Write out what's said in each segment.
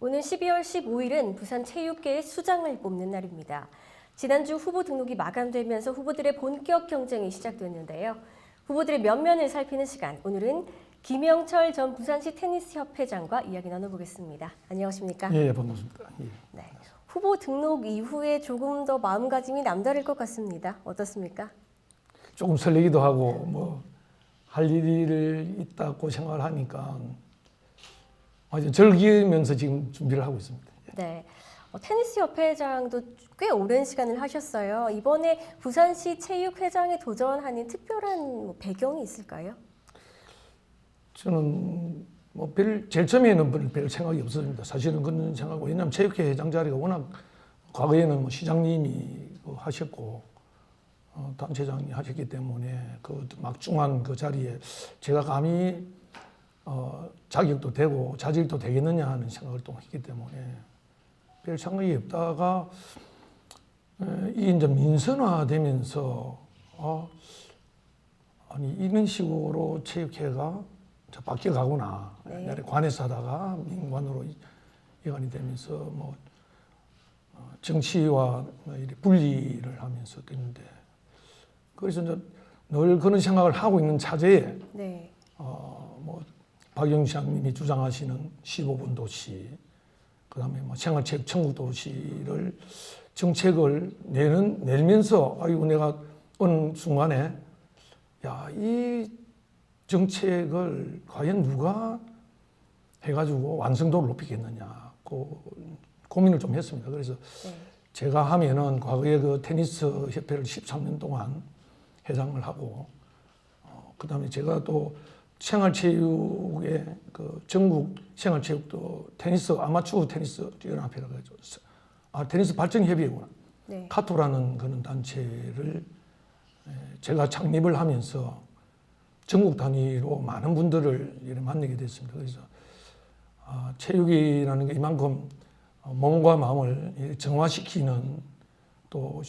오늘 12월 15일은 부산 체육계의 수장을 뽑는 날입니다. 지난주 후보 등록이 마감되면서 후보들의 본격 경쟁이 시작됐는데요. 후보들의 면면을 살피는 시간, 오늘은 김영철 전 부산시 테니스협회장과 이야기 나눠보겠습니다. 안녕하십니까? 예, 반갑습니다. 예. 네. 후보 등록 이후에 조금 더 마음가짐이 남다를 것 같습니다. 어떻습니까? 조금 설레기도 하고 할 일이 있다고 생각을 하니까 아주 즐기면서 지금 준비를 하고 있습니다. 네. 테니스 협회장도 꽤 오랜 시간을 하셨어요. 이번에 부산시 체육회장에 도전하는 특별한 배경이 있을까요? 저는 제일 처음에는 별 생각이 없었습니다. 사실은 그런 생각하고, 왜냐하면 체육회 회장 자리가 워낙 과거에는 시장님이 하셨고 단체장이 하셨기 때문에 그 막중한 그 자리에 제가 감히 자격도 되고 자질도 되겠느냐 하는 생각을 또 했기 때문에 별 생각이 없다가 이게 이제 민선화되면서 아니 이런 식으로 체육회가 바뀌어가구나. 네. 옛날에 관에서 하다가 민관으로 이관이 되면서 정치와 이렇게 분리를 하면서 됐는데, 그래서 이제 늘 그런 생각을 하고 있는 차제에 네. 박영주 시장님이 주장하시는 15분 도시, 그다음에 생활체육 천국 도시를 정책을 내면서 아이고 내가 어느 순간에 이 정책을 과연 누가 해가지고 완성도를 높이겠느냐 고민을 좀 했습니다. 그래서 네. 제가 하면은 과거에 그 테니스 협회를 13년 동안 회장을 하고 그다음에 제가 또 생활체육의 그 전국 생활체육도 테니스 아마추어 테니스 연합회라고 해서 테니스 발전협의회구나. 네. 카토라는 그런 단체를 제가 창립을 하면서 전국 단위로 많은 분들을 이렇게 만나게 됐습니다. 그래서 체육이라는 게 이만큼 몸과 마음을 정화시키는, 또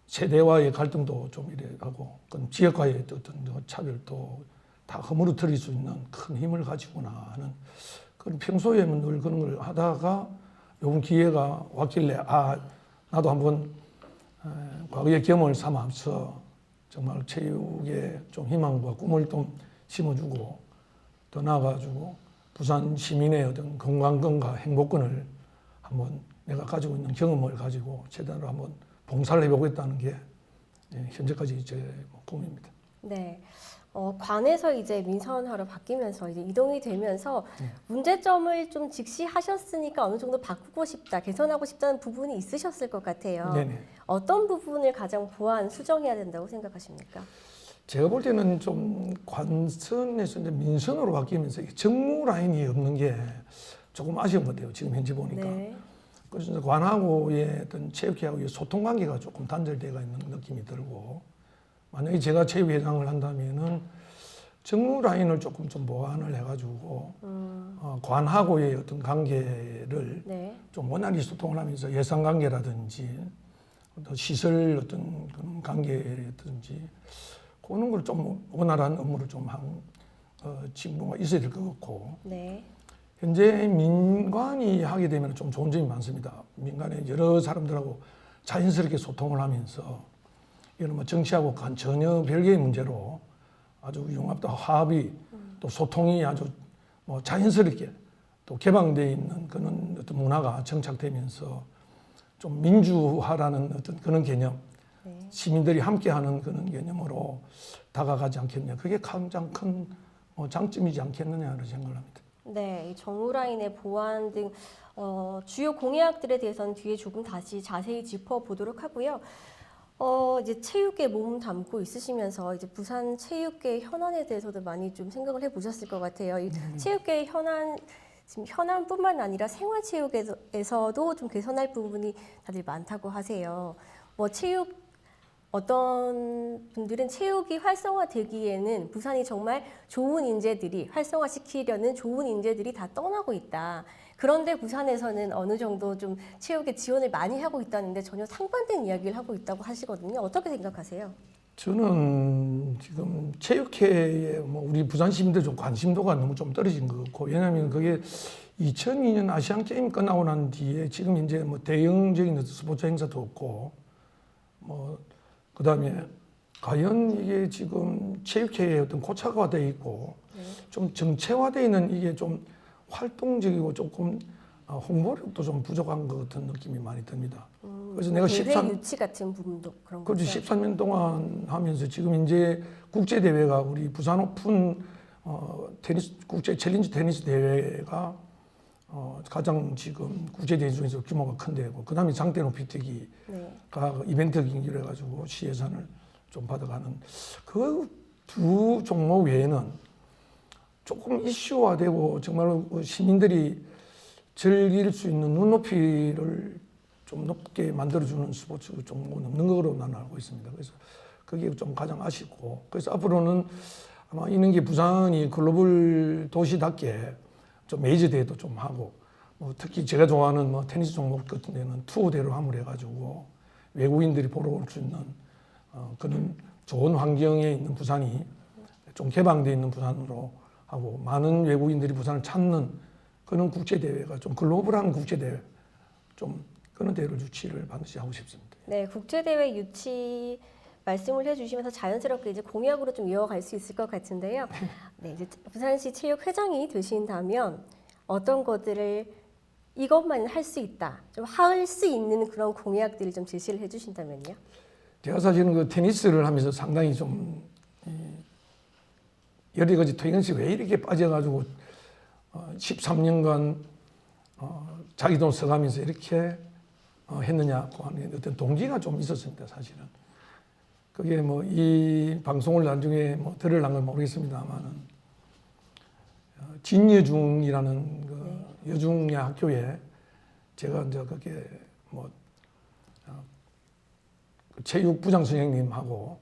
세대와의 갈등도 좀 이래 하고 지역과의 어떤 차별도 다 허물어뜨릴 수 있는 큰 힘을 가지구나 하는, 그런 평소에 늘 그런 걸 하다가 요번 기회가 왔길래 나도 한번 과거의 경험을 삼아서 정말 체육에 좀 희망과 꿈을 좀 심어주고 더 나아가지고 부산 시민의 어떤 건강과 행복권을 한번 내가 가지고 있는 경험을 가지고 최대한으로 한번 봉사를 해보겠다는 게 현재까지 제 꿈입니다. 네. 관에서 이제 민선화로 바뀌면서 이제 이동이 되면서 문제점을 좀 직시하셨으니까 어느 정도 바꾸고 싶다, 개선하고 싶다는 부분이 있으셨을 것 같아요. 네네. 어떤 부분을 가장 보완, 수정해야 된다고 생각하십니까? 제가 볼 때는 좀 관선에서 이제 민선으로 바뀌면서 정무 라인이 없는 게 조금 아쉬운 것 같아요. 지금 현재 보니까. 네. 그래서 관하고의 어떤 체육회하고의 소통 관계가 조금 단절되어 있는 느낌이 들고, 만약에 제가 체육회장을 한다면은 정무 라인을 조금 좀 보완을 해가지고 관하고의 어떤 관계를 네. 좀 원활히 소통을 하면서 예산 관계라든지 또 시설 어떤 그런 관계라든지 그런 걸 좀 원활한 업무를 좀 직무가 있어야 될 것 같고, 네. 현재 민관이 하게 되면 좀 좋은 점이 많습니다. 민간의 여러 사람들하고 자연스럽게 소통을 하면서 이런 정치하고 전혀 별개의 문제로 아주 융합도 화합이 또 소통이 아주 자연스럽게 또 개방되어 있는 그런 어떤 문화가 정착되면서 좀 민주화라는 어떤 그런 개념, 네. 시민들이 함께하는 그런 개념으로 다가가지 않겠냐. 그게 가장 큰 장점이지 않겠느냐를 생각을 합니다. 네, 이 정무 라인의 보완 등 주요 공약들에 대해서는 뒤에 조금 다시 자세히 짚어보도록 하고요. 이제 체육에 몸 담고 있으시면서 이제 부산 체육계 현안에 대해서도 많이 좀 생각을 해보셨을 것 같아요. 이 체육계 현안, 지금 현안뿐만 아니라 생활체육에서도 좀 개선할 부분이 다들 많다고 하세요. 어떤 분들은 체육이 활성화되기에는 부산이 정말 좋은 인재들이 활성화시키려는 좋은 인재들이 다 떠나고 있다. 그런데 부산에서는 어느 정도 좀 체육에 지원을 많이 하고 있다는데 전혀 상반된 이야기를 하고 있다고 하시거든요. 어떻게 생각하세요? 저는 지금 체육회에 뭐 우리 부산 시민들 좀 관심도가 너무 좀 떨어진 것 같고, 왜냐하면 그게 2002년 아시안 게임 끝나고 난 뒤에 지금 이제 뭐 대형적인 스포츠 행사도 없고, 뭐 그다음에 과연 이게 지금 체육회에 어떤 고착화돼 있고 좀 정체화돼 있는 이게 좀 활동적이고 조금 홍보력도 좀 부족한 것 같은 느낌이 많이 듭니다. 그래서 내가 대회 유치 같은 부분도 그런 그렇죠. 거죠. 13년 동안 하면서 지금 이제 국제 대회가 우리 부산 오픈 테니스 국제 챌린지 테니스 대회가 가장 지금 국제 대회 중에서 규모가 큰 대회고, 그다음에 장대 높이 뛰기가 이벤트 경기를 해가지고 시 예산을 좀 받아가는 그 두 종목 외에는 조금 이슈화되고 정말 시민들이 즐길 수 있는 눈높이를 좀 높게 만들어주는 스포츠 종목은 없는 거로 나는 알고 있습니다. 그래서 그게 좀 가장 아쉽고, 그래서 앞으로는 아마 이런 게 부산이 글로벌 도시답게 좀 메이저 대회도 좀 하고, 뭐 특히 제가 좋아하는 뭐 테니스 종목 같은 데는 투어 대회로 함을 해가지고 외국인들이 보러 올 수 있는 그런 좋은 환경에 있는 부산이 좀 개방되어 있는 부산으로 하고, 많은 외국인들이 부산을 찾는 그런 국제 대회가 좀 글로벌한 국제 대회 좀 그런 대회를 유치를 반드시 하고 싶습니다. 네, 국제 대회 유치 말씀을 해주시면서 자연스럽게 이제 공약으로 좀 이어갈 수 있을 것 같은데요. 네, 이제 부산시 체육회장이 되신다면 어떤 것들을 이것만 할 수 있다, 좀 할 수 있는 그런 공약들을 좀 제시를 해주신다면요. 제가 사실은 그 테니스를 하면서 상당히 좀 여러 가지 퇴근식 왜 이렇게 빠져가지고 13년간 자기 돈 써가면서 이렇게 했느냐고 하는 어떤 동기가 좀 있었습니다, 사실은. 그게 뭐 이 방송을 나중에 뭐 들으려는 건 모르겠습니다만은 진여중이라는 그 여중의 학교에 제가 이제 그게 뭐 체육부장 선생님하고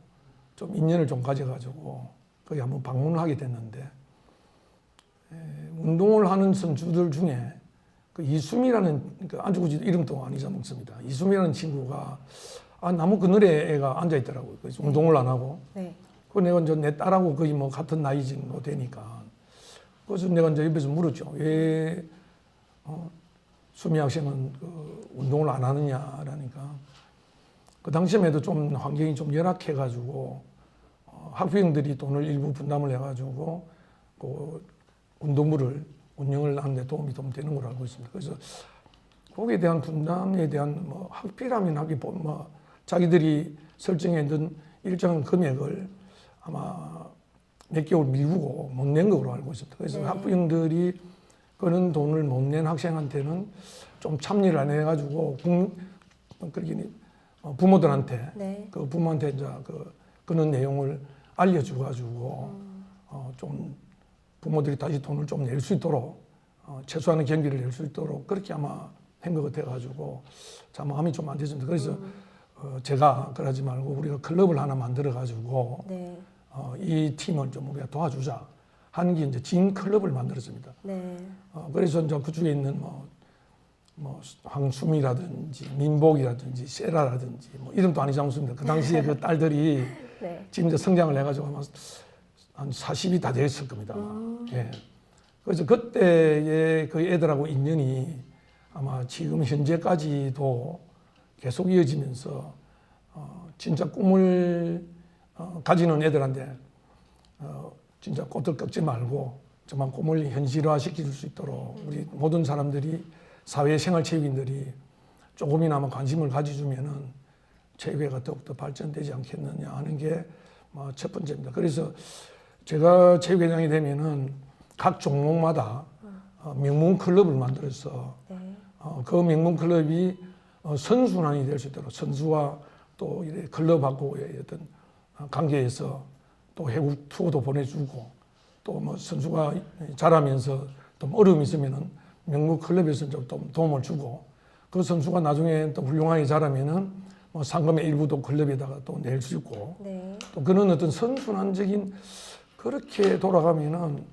좀 인연을 좀 가져가지고 거기 한번 방문을 하게 됐는데, 운동을 하는 선수들 중에 그 이수미라는 그 아주 굳이 이름도 안 잊어먹습니다. 이수미라는 친구가 나무 그늘에 애가 앉아 있더라고요. 그래서 운동을 안 하고. 네. 그 내가 이제 내 딸하고 거의 뭐 같은 나이 정도 되니까. 그래서 내가 이제 옆에서 물었죠. 왜 수미 학생은 그 운동을 안 하느냐라니까. 그 당시에만 해도 좀 환경이 좀 열악해가지고 학부형들이 돈을 일부 분담을 해가지고 그 운동부를 운영을 하는데 도움이 좀 되는 걸로 알고 있습니다. 그래서 거기에 대한 분담에 대한 뭐 학비라면 뭐 자기들이 설정해둔 일정한 금액을 아마 몇 개월 미루고 못 낸 걸로 알고 있습니다. 그래서 학부형들이 그런 돈을 못 낸 학생한테는 좀 참여를 안 해가지고 그렇게 부모들한테 그 부모한테 이제 그런 내용을 알려줘가지고 좀 부모들이 다시 돈을 좀 낼 수 있도록 최소한의 경비를 낼 수 있도록 그렇게 아마 한 것 같아가지고 참 마음이 좀 안 됐습니다. 그래서 제가 그러지 말고 우리가 클럽을 하나 만들어가지고 이 팀을 좀 우리가 도와주자 하는 게 이제 진 클럽을 만들었습니다. 그래서 이제 그중에 있는 뭐 황수미라든지 민복이라든지 세라라든지 뭐 이름도 안 잊어먹습니다. 그 당시에 그 딸들이 지금 이제 성장을 해가지고 아마 한 40이 다 됐을 겁니다. 예. 그래서 그때의 그 애들하고 인연이 아마 지금 현재까지도 계속 이어지면서 진짜 꿈을 가지는 애들한테 진짜 꽃을 꺾지 말고 정말 꿈을 현실화시킬 수 있도록 우리 모든 사람들이 사회생활 체육인들이 조금이나마 관심을 가져주면은 체육회가 더욱더 발전되지 않겠느냐 하는 게 첫 번째입니다. 그래서 제가 체육회장이 되면은 각 종목마다 명문 클럽을 만들어서 그 명문 클럽이 선순환이 될 수 있도록 선수와 또 이래 클럽하고의 어떤 관계에서 또 해국 투어도 보내주고 또 뭐 선수가 자라면서 좀 어려움이 있으면은 명문 클럽에서 좀 도움을 주고 그 선수가 나중에 또 훌륭하게 자라면은 뭐 상금의 일부도 클럽에다가 또 낼 수 있고 또 그런 어떤 선순환적인 그렇게 돌아가면은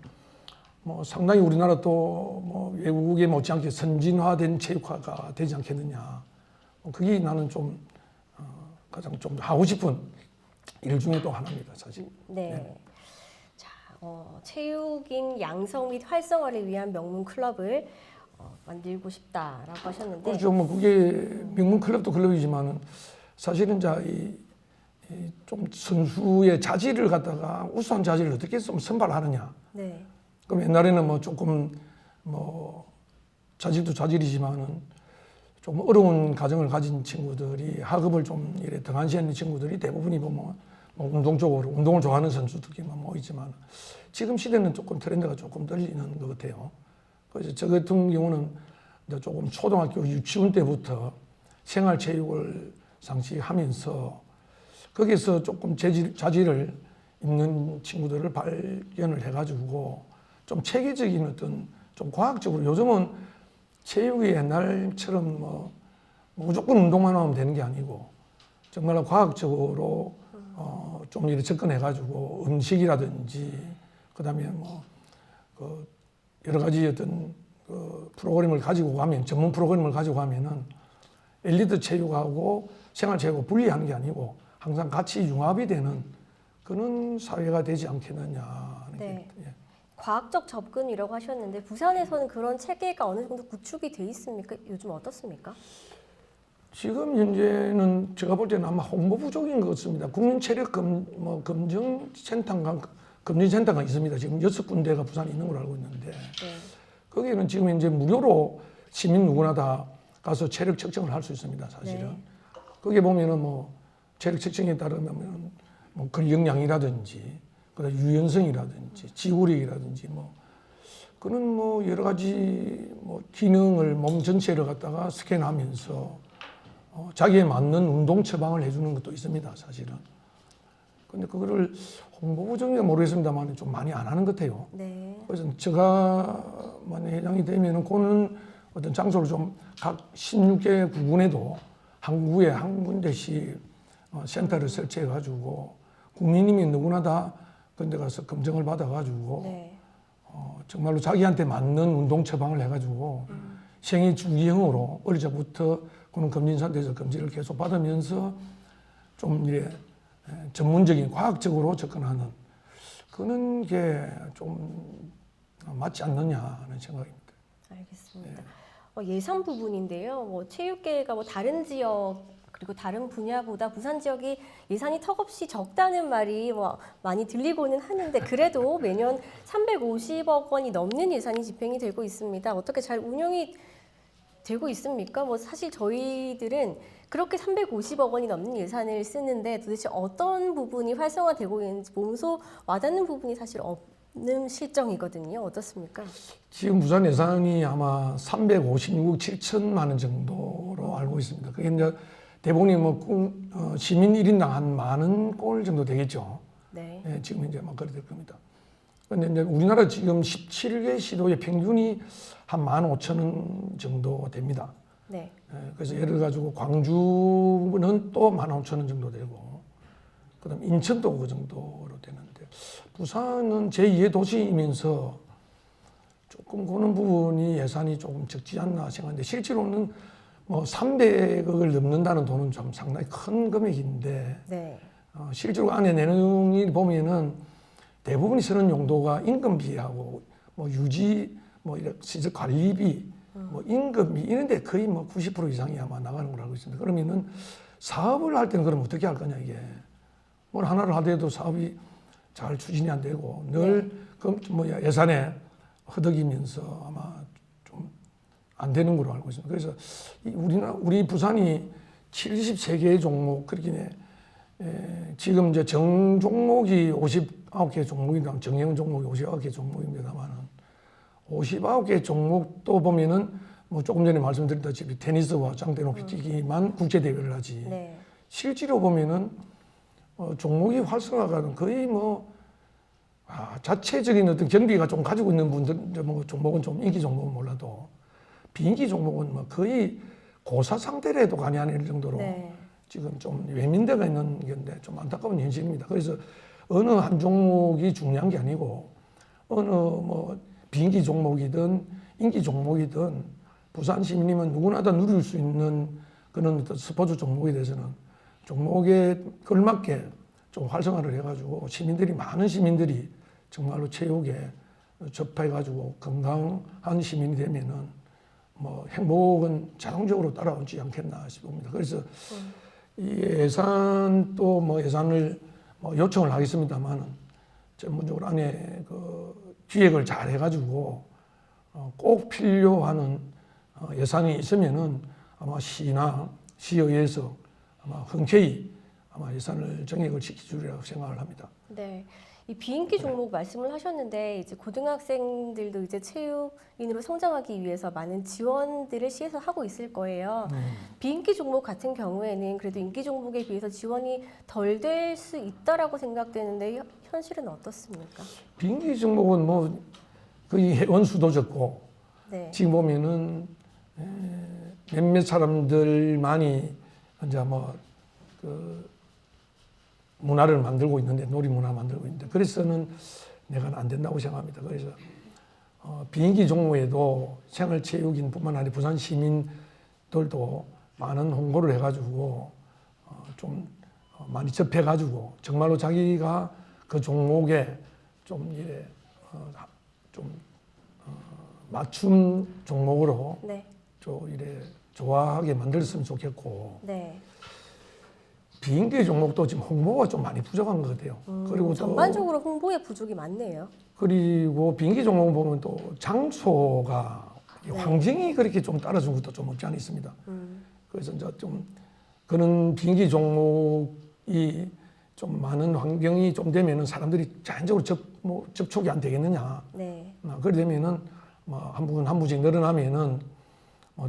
뭐 상당히 우리나라 또 뭐 외국에 못지않게 선진화된 체육화가 되지 않겠느냐. 그게 나는 좀 가장 좀 하고 싶은 일 중에 또 하나입니다, 사실. 네. 네. 자, 체육인 양성 및 활성화를 위한 명문 클럽을 만들고 싶다라고 하셨는데. 그렇죠. 뭐 그게 명문 클럽도 클럽이지만은 사실은 좀 선수의 자질을 갖다가 우수한 자질을 어떻게 좀 선발하느냐. 네. 그럼 옛날에는 뭐 조금 뭐 자질도 자질이지만은 좀 어려운 가정을 가진 친구들이 학업을 좀 이래 등한시하는 친구들이 대부분이 보면 뭐 운동 쪽으로 운동을 좋아하는 선수들끼리만 모이지만 지금 시대는 조금 트렌드가 조금 떨리는 것 같아요. 그래서 저 같은 경우는 이제 조금 초등학교 유치원 때부터 생활체육을 상시하면서 거기서 조금 자질을 있는 친구들을 발견을 해가지고 좀 체계적인 어떤 좀 과학적으로 요즘은 체육이 옛날처럼 뭐 무조건 운동만 하면 되는 게 아니고 정말로 과학적으로 좀 이렇게 접근해가지고 음식이라든지 그다음에 그 여러 가지 어떤 그 프로그램을 가지고 가면 전문 프로그램을 가지고 가면은 엘리트 체육하고 생활체육을 분리하는 게 아니고 항상 같이 융합이 되는 그런 사회가 되지 않겠느냐 하는 네. 게, 예. 과학적 접근이라고 하셨는데 부산에서는 그런 체계가 어느 정도 구축이 돼 있습니까? 요즘 어떻습니까? 지금 현재는 제가 볼 때는 아마 홍보 부족인 것 같습니다. 국민체력 검진센터가 있습니다. 지금 6군데가 부산에 있는 걸로 알고 있는데 네. 거기는 지금 현재 무료로 시민 누구나 다 가서 체력 측정을 할 수 있습니다. 사실은 네. 거기에 보면은 뭐 체력 측정에 따르면 뭐 근력량이라든지 그다음 유연성이라든지 지구력이라든지 뭐 그런 뭐 여러 가지 뭐 기능을 몸 전체를 갖다가 스캔하면서 자기에 맞는 운동 처방을 해주는 것도 있습니다, 사실은. 근데 그거를 홍보 부정인지 모르겠습니다만 좀 많이 안 하는 것 같아요. 네. 그래서 제가 만약 회장이 되면은 그는 어떤 장소를 좀 각 16개 구군에도 한국에 한 군데씩 센터를 설치해가지고 국민님이 누구나 다 그런데 가서 검증을 받아가지고 네. 정말로 자기한테 맞는 운동 처방을 해가지고 생애 주기형으로 어릴 적부터 그런 검진센터에서 검진을 계속 받으면서 좀 이래 전문적인 과학적으로 접근하는 그런 게 좀 맞지 않느냐 하는 생각입니다. 알겠습니다. 예산 부분인데요. 체육계가 다른 지역 그리고 다른 분야보다 부산 지역이 예산이 턱없이 적다는 말이 많이 들리고는 하는데 그래도 매년 350억 원이 넘는 예산이 집행이 되고 있습니다. 어떻게 잘 운영이 되고 있습니까? 사실 저희들은 그렇게 350억 원이 넘는 예산을 쓰는데 도대체 어떤 부분이 활성화되고 있는지 몸소 와닿는 부분이 사실 없는 실정이거든요. 어떻습니까? 지금 부산 예산이 아마 356억 7천만 원 정도로 알고 있습니다. 그게 이제 대부분이 시민 1인당 한 10,000골 정도 되겠죠. 네. 예, 지금 이제 막 그래 될 겁니다. 근데 이제 우리나라 지금 17개 시도의 평균이 한 15,000원 정도 됩니다. 네. 예, 그래서 예를 가지고 광주는 또 15,000원 정도 되고, 그다음 인천도 그 정도로 되는데 부산은 제2의 도시이면서 조금 그런 부분이 예산이 조금 적지 않나 생각하는데 실제로는 300억을 넘는다는 돈은 좀 상당히 큰 금액인데 네. 실제로 안에 내용이 보면은 대부분이 쓰는 용도가 인건비하고 유지 시설 관리비 임금비 이런데 거의 90% 이상이 아마 나가는 걸로 알고 있습니다. 그러면은 사업을 할 때는 그럼 어떻게 할 거냐 이게 뭘 하나를 하더라도 사업이 잘 추진이 안 되고 늘 예산에 허덕이면서 아마 좀 안 되는 걸로 알고 있습니다. 그래서 우리 부산이 73개의 종목 그렇게 지금 이제 정 종목이 59개 종목이랑 정형 종목이 59개 종목입니다만은 59개 종목도 보면은 조금 전에 말씀드렸다시피 테니스와 장대 높이 뛰기만 국제 대회를 하지. 네. 실제로 보면은 종목이 활성화가 거의 자체적인 어떤 경비가 좀 가지고 있는 분들 종목은 좀 인기 종목은 몰라도 비인기 종목은 거의 고사 상태라도 가냐 할 정도로 네. 지금 좀 외민대가 있는 건데 좀 안타까운 현실입니다. 그래서 어느 한 종목이 중요한 게 아니고 어느 비인기 종목이든 인기 종목이든 부산 시민이면 누구나 다 누릴 수 있는 그런 어떤 스포츠 종목에 대해서는 종목에 걸맞게 좀 활성화를 해가지고 많은 시민들이 정말로 체육에 접해가지고 건강한 시민이 되면은 뭐 행복은 자동적으로 따라오지 않겠나 싶습니다. 그래서 이 예산도 뭐 예산을 뭐 요청을 하겠습니다만은 전문적으로 안에 그 기획을 잘 해가지고 꼭 필요한 예산이 있으면은 아마 시나 시의회에서 아마 흔쾌히 아마 예산을 정액을 지켜주리라고 생각을 합니다. 네. 이 비인기 종목 말씀을 하셨는데 이제 고등학생들도 이제 체육인으로 성장하기 위해서 많은 지원들을 시에서 하고 있을 거예요. 비인기 종목 같은 경우에는 그래도 인기 종목에 비해서 지원이 덜 될 수 있다라고 생각되는데 현실은 어떻습니까? 비인기 종목은 뭐 거의 회원 수도 적고 네. 지금 보면은 몇몇 사람들만이 이제 뭐그 문화를 만들고 있는데 놀이 문화 만들고 있는데 그래서는 내가 안 된다고 생각합니다. 그래서 비인기 종목에도 생활체육인뿐만 아니라 부산 시민들도 많은 홍보를 해가지고 좀 많이 접해가지고 정말로 자기가 그 종목에 좀 이래 좀 맞춤 종목으로 네. 좀 이래 좋아하게 만들었으면 좋겠고. 네. 비인기 종목도 지금 홍보가 좀 많이 부족한 것 같아요. 그리고 전반적으로 홍보의 부족이 많네요. 그리고 비인기 종목 보면 또 장소가 네. 환경이 그렇게 좀 따라준 것도 좀 없지 않아 있습니다. 그래서 이제 좀 그런 비인기 종목이 좀 많은 환경이 좀 되면은 사람들이 자연적으로 접촉이 안 되겠느냐. 네. 그래 되면은 뭐 한 분씩 늘어나면은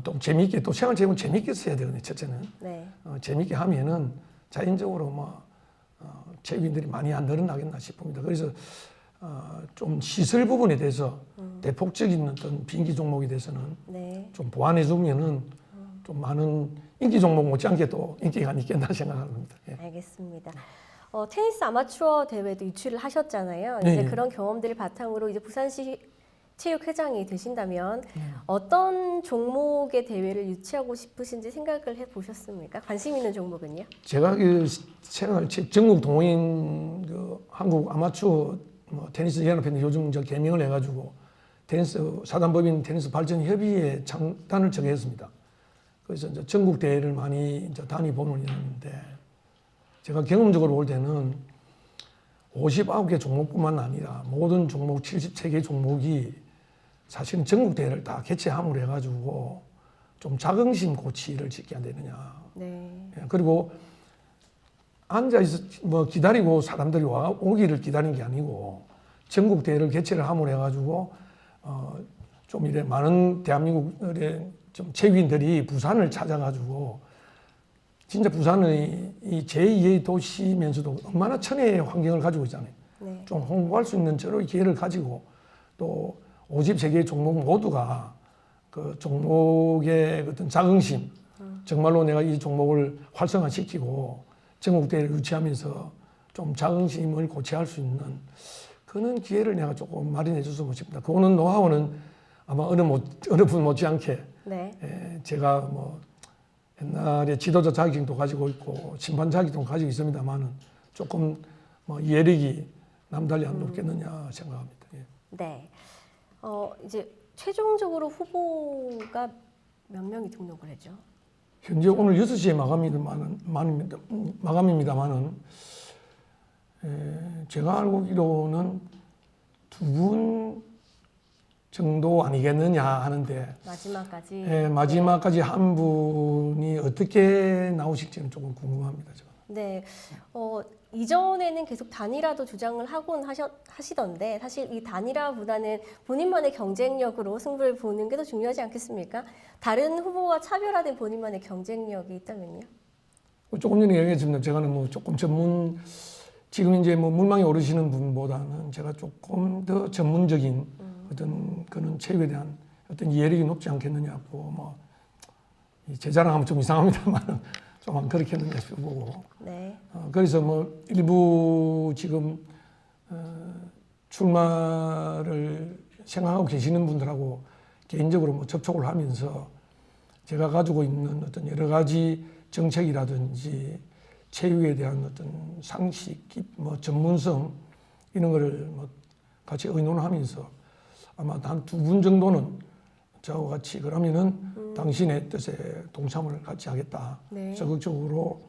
좀 재미있게 또 생활체육은 재미있게 써야 되거든요. 첫째는 네. 재미있게 하면은 자연적으로 체육인들이 많이 안 늘어나겠나 싶습니다. 그래서 좀 시설 부분에 대해서 대폭적인 어떤 비인기 종목에 대해서는 네. 좀 보완해 주면은 좀 많은 인기 종목 못지않게 또 인기가 있겠나 생각합니다. 예. 알겠습니다. 테니스 아마추어 대회도 유치를 하셨잖아요. 네. 이제 그런 경험들을 바탕으로 이제 부산시 체육회장이 되신다면 어떤 종목의 대회를 유치하고 싶으신지 생각을 해보셨습니까? 관심 있는 종목은요? 제가 그 전국 동호인 그 한국 아마추어 테니스 연합회는 요즘 저 개명을 해가지고 테니스 사단법인 테니스 발전 협의회 창단을 정했습니다. 그래서 이제 전국 대회를 많이 이제 다니보는 있는데 제가 경험적으로 볼 때는 59개 종목뿐만 아니라 모든 종목 73개 종목이 사실은 전국 대회를 다 개최함으로 해가지고 좀 자긍심 고취를 짓게 안 되느냐. 네. 그리고 앉아있어 기다리고 사람들이 오기를 기다리는 게 아니고 전국 대회를 개최를 함으로 해가지고 좀 이래 많은 대한민국의 좀 체육인들이 부산을 찾아가지고 진짜 부산의 이 제2의 도시면서도 얼마나 천혜의 환경을 가지고 있잖아요. 네. 좀 홍보할 수 있는 저런 기회를 가지고 또 53개의 종목 모두가 그 종목의 어떤 자긍심, 정말로 내가 이 종목을 활성화시키고 전국대회를 유치하면서 좀 자긍심을 고취할 수 있는 그런 기회를 내가 조금 마련해 줬으면 싶습니다. 그거는 노하우는 아마 어느 분 못지않게 네. 제가 옛날에 지도자 자격증도 가지고 있고 심판 자격증도 가지고 있습니다만은 조금 예력이 남달리 안 높겠느냐 생각합니다. 예. 네. 이제 최종적으로 후보가 몇 명이 등록을 했죠? 현재 오늘 6시에 마감입니다만은 제가 알고기로는 2분 정도 아니겠느냐 하는데 마지막까지. 마지막까지 한 분이 어떻게 나오실지는 조금 궁금합니다. 제가. 네. 이전에는 계속 단일화도 주장을 하곤 하시던데 사실 이 단일화보다는 본인만의 경쟁력으로 승부를 보는 게 더 중요하지 않겠습니까? 다른 후보와 차별화된 본인만의 경쟁력이 있다면요? 조금 전에 얘기했지만 제가는 조금 지금 이제 물망에 오르시는 분보다는 제가 조금 더 전문적인 어떤 그런 체육에 대한 어떤 이해력이 높지 않겠느냐고 제 자랑하면 좀 이상합니다만 좀 그렇겠느냐 싶고 네. 그래서 일부 지금 출마를 생각하고 계시는 분들하고 개인적으로 접촉을 하면서 제가 가지고 있는 어떤 여러 가지 정책이라든지 체육에 대한 어떤 상식, 뭐 전문성 이런 거를 뭐 같이 의논하면서 아마 한 2분 정도는 저하고 같이 그러면은 당신의 뜻에 동참을 같이 하겠다. 네. 적극적으로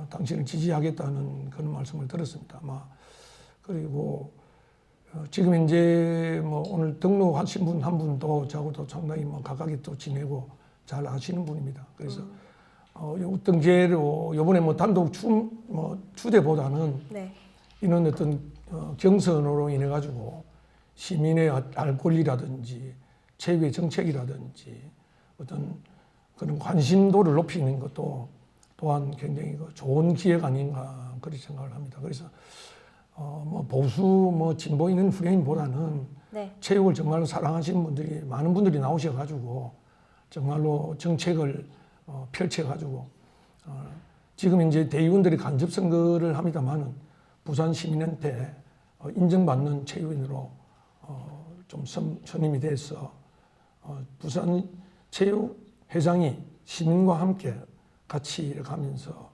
당신을 지지하겠다는 그런 말씀을 들었습니다. 아마 그리고 지금 현재 뭐 오늘 등록하신 분 한 분도 저하고도 상당히 뭐 가깝게 또 지내고 잘 아시는 분입니다. 그래서 어떤 기회로 이번에 뭐 단독 추대보다는 네. 이런 어떤 경선으로 인해 가지고 시민의 알 권리라든지 체육의 정책이라든지 어떤 그런 관심도를 높이는 것도 또한 굉장히 좋은 기회가 아닌가 그렇게 생각을 합니다. 그래서 뭐 보수 뭐 진보인은 후계인보다는 네. 체육을 정말로 사랑하시는 분들이 많은 분들이 나오셔가지고 정말로 정책을 펼쳐가지고 지금 이제 대의원들이 간접 선거를 합니다만은 부산 시민한테 인정받는 체육인으로 좀 선임이 돼서 부산 체육회장이 시민과 함께 같이 이렇게 하면서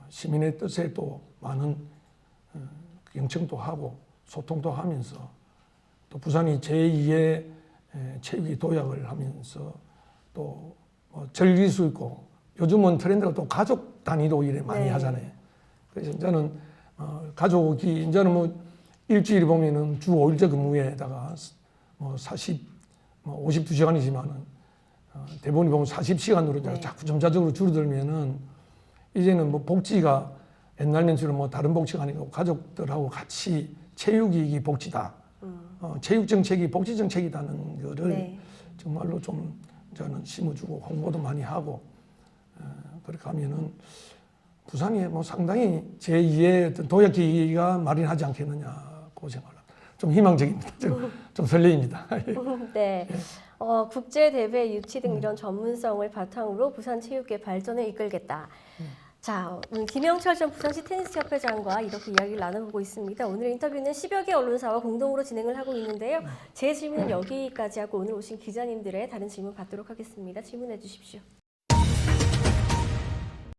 시민의 뜻에 또 많은 경청도 하고 소통도 하면서 또 부산이 제2의 체육이 도약을 하면서 또 즐길 수 있고 요즘은 트렌드가 또 가족 단위로 이래 많이 네. 하잖아요. 그래서 이제는 가족이 이제는 뭐 일주일에 보면은 주 5일제 근무에다가 뭐 52시간이지만은 대본이 보면 40시간으로 네. 자꾸 점차적으로 줄어들면은 이제는 뭐 복지가 옛날면처럼 뭐 다른 복지가 아니고 가족들하고 같이 체육이 이게 복지다. 체육 정책이 복지 정책이라는 거를 네. 정말로 좀 저는 심어주고 홍보도 많이 하고 그렇게 하면은 부산이 뭐 상당히 제2의 어떤 도약기가 마련하지 않겠느냐고 생각합니다. 좀 희망적입니다. 좀 설레입니다. 네. 국제 대회 유치 등 이런 전문성을 바탕으로 부산 체육계 발전을 이끌겠다. 자, 오늘 김영철 전 부산시 테니스협회장과 이렇게 이야기를 나눠보고 있습니다. 오늘 인터뷰는 10여 개 언론사와 공동으로 진행을 하고 있는데요. 제 질문은 여기까지 하고 오늘 오신 기자님들의 다른 질문 받도록 하겠습니다. 질문해 주십시오.